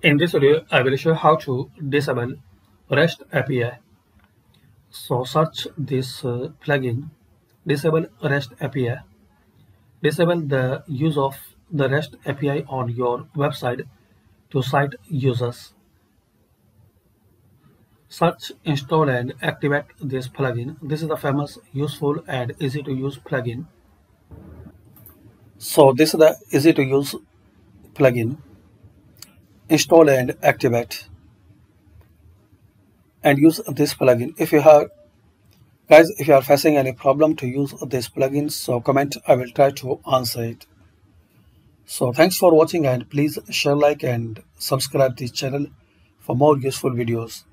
In this video, I will show how to disable REST API. So search this plugin, disable REST API. Disable the use of the REST API on your website to site users. Search, install and activate this plugin. This is a famous, useful and easy to use plugin. So this is the easy to use plugin. Install and activate and use this plugin. If you are facing any problem to use this plugin, so comment, I will try to answer it. So thanks for watching and please share, like and subscribe this channel for more useful videos.